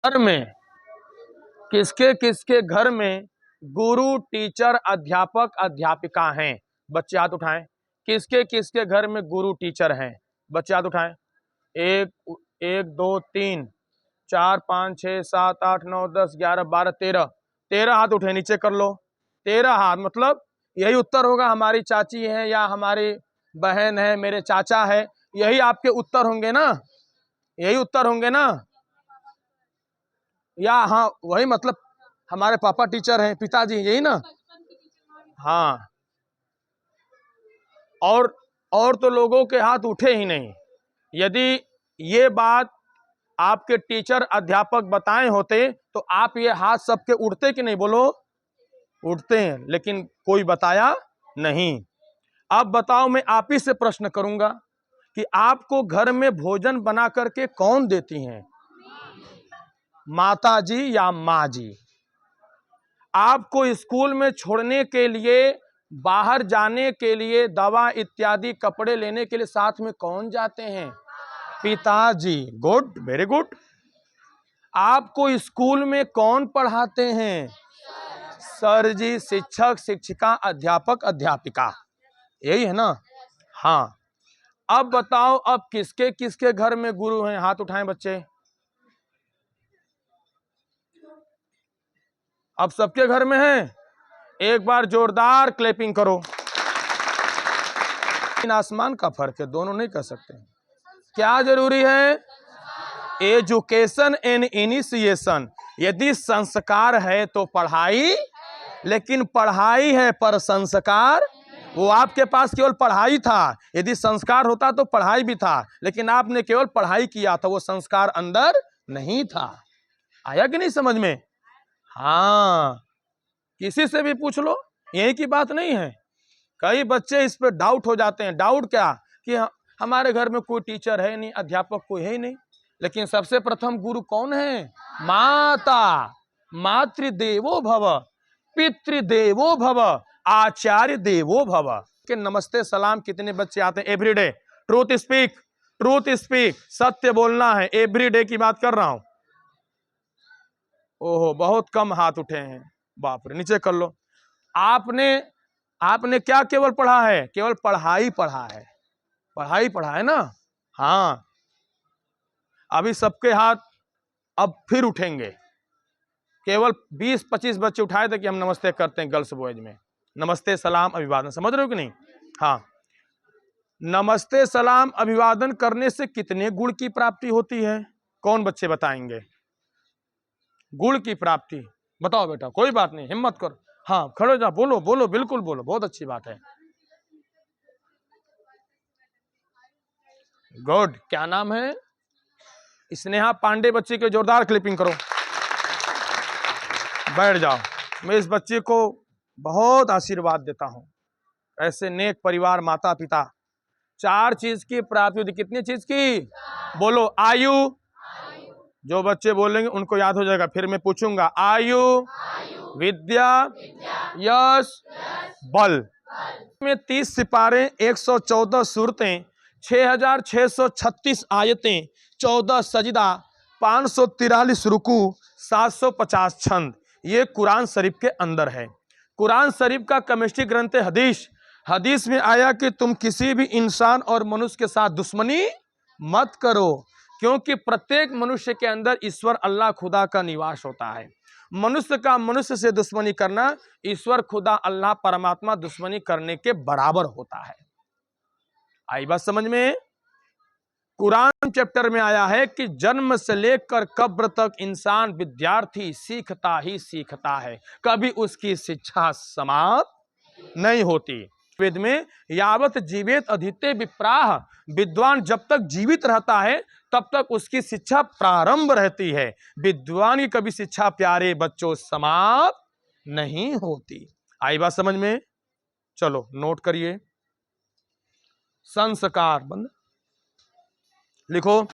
घर में किसके किसके घर में गुरु, टीचर, अध्यापक, अध्यापिका हैं? बच्चे हाथ उठाएं। किसके किसके घर में गुरु, टीचर हैं? बच्चे हाथ उठाएं। एक, एक, दो, तीन, 4, 5, 6, 7, 8, 9, 10, 11, 12, 13। 13 हाथ उठे, नीचे कर लो। 13 हाथ, मतलब यही उत्तर होगा। हमारी चाची है या हमारी बहन है, मेरे चाचा है, यही आपके उत्तर होंगे ना? यही उत्तर होंगे ना? या हाँ, वही मतलब हमारे पापा टीचर हैं, पिताजी, यही ना? हाँ। और तो लोगों के हाथ उठे ही नहीं। यदि ये बात आपके टीचर, अध्यापक बताए होते तो आप ये हाथ सबके उठते कि नहीं? बोलो, उठते हैं, लेकिन कोई बताया नहीं। अब बताओ, मैं आप ही से प्रश्न करूंगा कि आपको घर में भोजन बना करके कौन देती हैं? माता जी या माँ जी? आपको स्कूल में छोड़ने के लिए, बाहर जाने के लिए, दवा इत्यादि कपड़े लेने के लिए साथ में कौन जाते हैं? पिताजी। Good, very good. आपको स्कूल में कौन पढ़ाते हैं? सर जी, शिक्षक, शिक्षिका, अध्यापक, अध्यापिका, यही है ना? हाँ। अब बताओ, अब किसके किसके घर में गुरु हैं? हाथ उठाएं बच्चे। अब सबके घर में है? एक बार जोरदार क्लैपिंग करो। इन आसमान का फर्क है, दोनों नहीं कर सकते। क्या जरूरी है? Education and initiation. यदि संस्कार है तो पढ़ाई, लेकिन पढ़ाई है पर संस्कार, वो आपके पास केवल पढ़ाई था। यदि संस्कार होता तो पढ़ाई भी था, लेकिन आपने केवल पढ़ाई किया था, वो संस्कार अंदर नहीं था। आया कि नहीं समझ में? हाँ, किसी से भी पूछ लो, यही की बात नहीं है। कई बच्चे इस पे डाउट हो जाते हैं। डाउट क्या? कि हमारे घर में कोई टीचर है नहीं, अध्यापक कोई है ही नहीं। लेकिन सबसे प्रथम गुरु कौन है? माता। मातृदेवो भव, पितृदेवो भव, आचार्य देवो भव। कि नमस्ते सलाम कितने बच्चे आते हैं everyday? Truth speak, truth speak, सत्य बोलना है। एवरीडे की बात कर रहा हूं। ओहो, बहुत कम हाथ उठे हैं। बाप रे, नीचे कर लो। आपने क्या केवल पढ़ा है? केवल पढ़ाई पढ़ा है। पढ़ाई पढ़ा है ना? हाँ। अभी सबके हाथ अब फिर उठेंगे। केवल 20-25 बच्चे उठाए थे कि हम नमस्ते करते हैं गर्ल्स बॉयज में। नमस्ते सलाम अभिवादन, समझ रहे हो कि नहीं? हाँ। नमस्ते सलाम अभिवादन करने से कितने गुण की प्राप्ति होती है? कौन बच्चे बताएंगे? गुण की प्राप्ति बताओ बेटा, कोई बात नहीं, हिम्मत करो। हाँ, खड़े हो जाओ, बोलो बोलो, बिल्कुल बोलो, बहुत अच्छी बात है। गुड। क्या नाम है? स्नेहा पांडे। बच्चे के जोरदार क्लिपिंग करो। बैठ जाओ। मैं इस बच्चे को बहुत आशीर्वाद देता हूं। ऐसे नेक परिवार, माता पिता। 4 चीज की प्राप्ति होती। कितनी चीज की? बोलो। आयु। जो बच्चे बोलेंगे उनको याद हो जाएगा। फिर मैं पूछूंगा। आयु, विद्या, यश, बल। में 30 सिपारे, 114 सूरतें, 6636 आयतें, 14 सजदा, 543 रुकू, 750 छंद, ये कुरान शरीफ के अंदर है। कुरान शरीफ का केमिस्ट्री ग्रंथ है हदीस। हदीस में आया कि तुम किसी भी इंसान और मनुष्य के साथ दुश्मनी मत करो, क्योंकि प्रत्येक मनुष्य के अंदर ईश्वर अल्लाह खुदा का निवास होता है। मनुष्य का मनुष्य से दुश्मनी करना ईश्वर खुदा अल्लाह परमात्मा दुश्मनी करने के बराबर होता है। आई बात समझ में? कुरान चैप्टर में आया है कि जन्म से लेकर कब्र तक इंसान विद्यार्थी सीखता ही सीखता है, कभी उसकी शिक्षा समाप्त नहीं होती। वेद में यावत जीवित अधीते विप्राह, विद्वान जब तक जीवित रहता है तब तक उसकी शिक्षा प्रारंभ रहती है। विद्वान की कभी शिक्षा प्यारे बच्चों समाप्त नहीं होती। आई बात समझ में? चलो नोट करिए। संस्कार बंद लिखो।